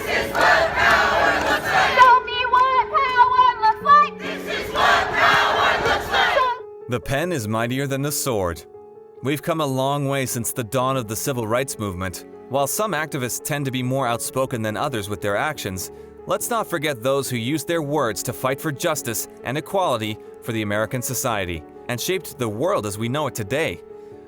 is what power looks like. Show me what power looks like. This is what power looks like. The pen is mightier than the sword. We've come a long way since the dawn of the civil rights movement. While some activists tend to be more outspoken than others with their actions, let's not forget those who used their words to fight for justice and equality for the American society and shaped the world as we know it today.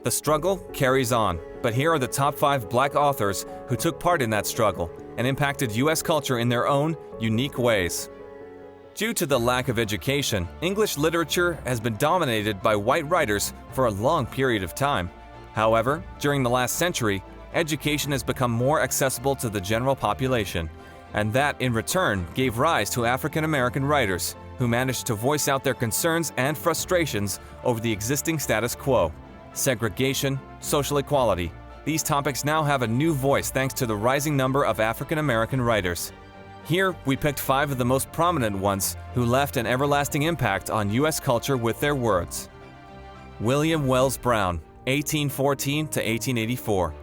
The struggle carries on, but here are the top 5 Black authors who took part in that struggle and impacted U.S. culture in their own unique ways. Due to the lack of education, English literature has been dominated by white writers for a long period of time. However, during the last century, education has become more accessible to the general population, and that, in return, gave rise to African American writers who managed to voice out their concerns and frustrations over the existing status quo. Segregation, social equality. These topics now have a new voice thanks to the rising number of African American writers. Here, we picked 5 of the most prominent ones who left an everlasting impact on U.S. culture with their words. William Wells Brown, 1814 to 1884.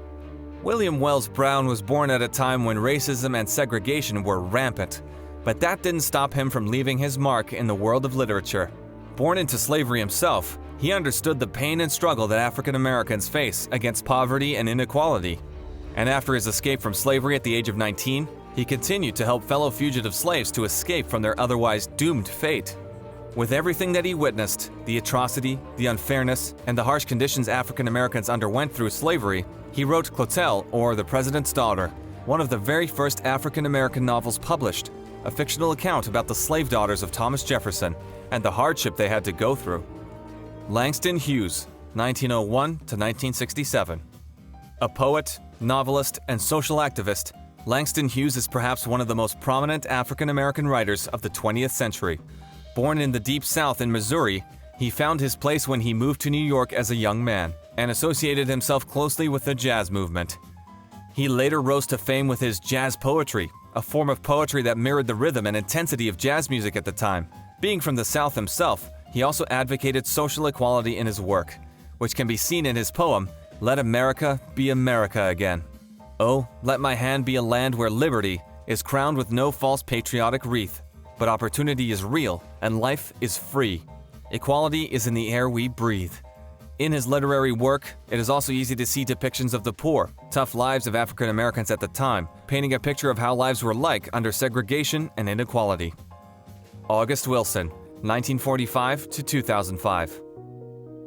William Wells Brown was born at a time when racism and segregation were rampant, but that didn't stop him from leaving his mark in the world of literature. Born into slavery himself, he understood the pain and struggle that African Americans face against poverty and inequality. And after his escape from slavery at the age of 19, he continued to help fellow fugitive slaves to escape from their otherwise doomed fate. With everything that he witnessed, the atrocity, the unfairness, and the harsh conditions African Americans underwent through slavery, he wrote Clotel, or The President's Daughter, one of the very first African American novels published, a fictional account about the slave daughters of Thomas Jefferson and the hardship they had to go through. Langston Hughes, 1901 to 1967. A poet, novelist, and social activist, Langston Hughes is perhaps one of the most prominent African American writers of the 20th century. Born in the Deep South in Missouri, he found his place when he moved to New York as a young man and associated himself closely with the jazz movement. He later rose to fame with his jazz poetry, a form of poetry that mirrored the rhythm and intensity of jazz music at the time. Being from the South himself, he also advocated social equality in his work, which can be seen in his poem, Let America Be America Again. Oh, let my hand be a land where liberty is crowned with no false patriotic wreath, but opportunity is real and life is free. Equality is in the air we breathe. In his literary work, it is also easy to see depictions of the poor, tough lives of African Americans at the time, painting a picture of how lives were like under segregation and inequality. August Wilson, 1945 to 2005.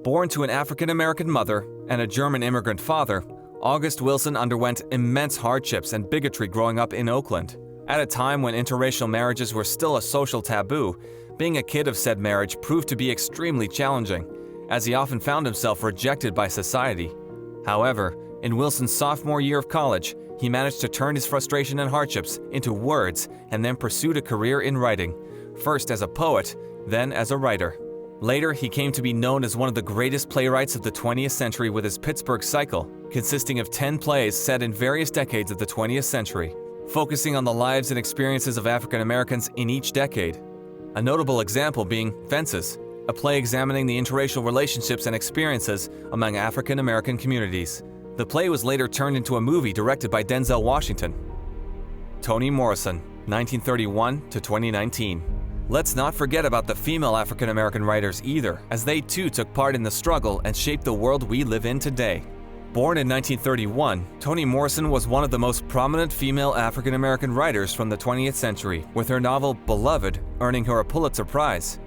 Born to an African American mother and a German immigrant father, August Wilson underwent immense hardships and bigotry growing up in Oakland. At a time when interracial marriages were still a social taboo, being a kid of said marriage proved to be extremely challenging, as he often found himself rejected by society. However, in Wilson's sophomore year of college, he managed to turn his frustration and hardships into words and then pursued a career in writing, first as a poet, then as a writer. Later, he came to be known as one of the greatest playwrights of the 20th century with his Pittsburgh Cycle, consisting of 10 plays set in various decades of the 20th century, focusing on the lives and experiences of African Americans in each decade. A notable example being Fences, a play examining the interracial relationships and experiences among African American communities. The play was later turned into a movie directed by Denzel Washington. Toni Morrison, 1931 to 2019. Let's not forget about the female African American writers either, as they too took part in the struggle and shaped the world we live in today. Born in 1931, Toni Morrison was one of the most prominent female African American writers from the 20th century, with her novel Beloved earning her a Pulitzer Prize.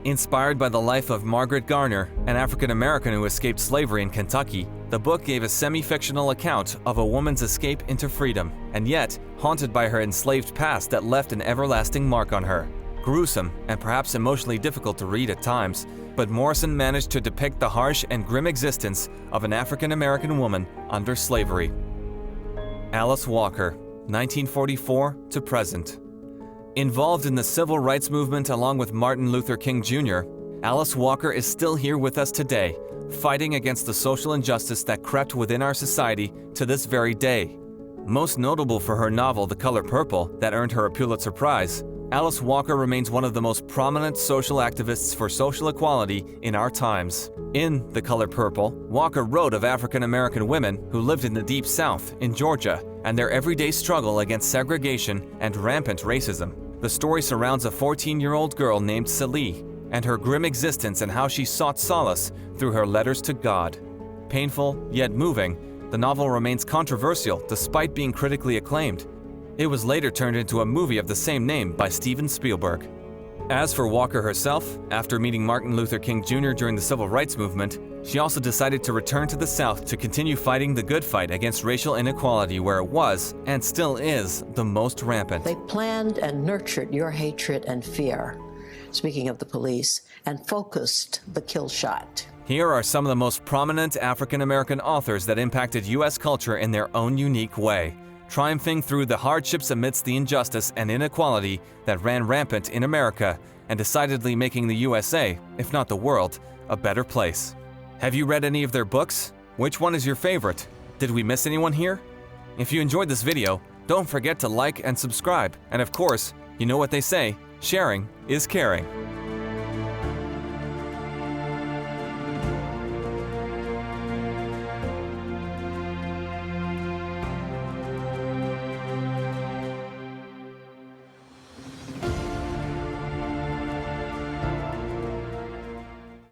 Inspired by the life of Margaret Garner, an African American who escaped slavery in Kentucky, the book gave a semi-fictional account of a woman's escape into freedom, and yet haunted by her enslaved past that left an everlasting mark on her. Gruesome and perhaps emotionally difficult to read at times, but Morrison managed to depict the harsh and grim existence of an African American woman under slavery. Alice Walker, 1944 to present. Involved in the civil rights movement along with Martin Luther King Jr., Alice Walker is still here with us today, fighting against the social injustice that crept within our society to this very day. Most notable for her novel The Color Purple, that earned her a Pulitzer Prize, Alice Walker remains one of the most prominent social activists for social equality in our times. In The Color Purple, Walker wrote of African American women who lived in the Deep South in Georgia and their everyday struggle against segregation and rampant racism. The story surrounds a 14-year-old girl named Celie and her grim existence and how she sought solace through her letters to God. Painful, yet moving, the novel remains controversial despite being critically acclaimed. It was later turned into a movie of the same name by Steven Spielberg. As for Walker herself, after meeting Martin Luther King Jr. during the Civil Rights Movement, she also decided to return to the South to continue fighting the good fight against racial inequality where it was, and still is, the most rampant. They planned and nurtured your hatred and fear, speaking of the police, and focused the kill shot. Here are some of the most prominent African-American authors that impacted U.S. culture in their own unique way, triumphing through the hardships amidst the injustice and inequality that ran rampant in America and decidedly making the USA, if not the world, a better place. Have you read any of their books? Which one is your favorite? Did we miss anyone here? If you enjoyed this video, don't forget to like and subscribe. And of course, you know what they say, sharing is caring.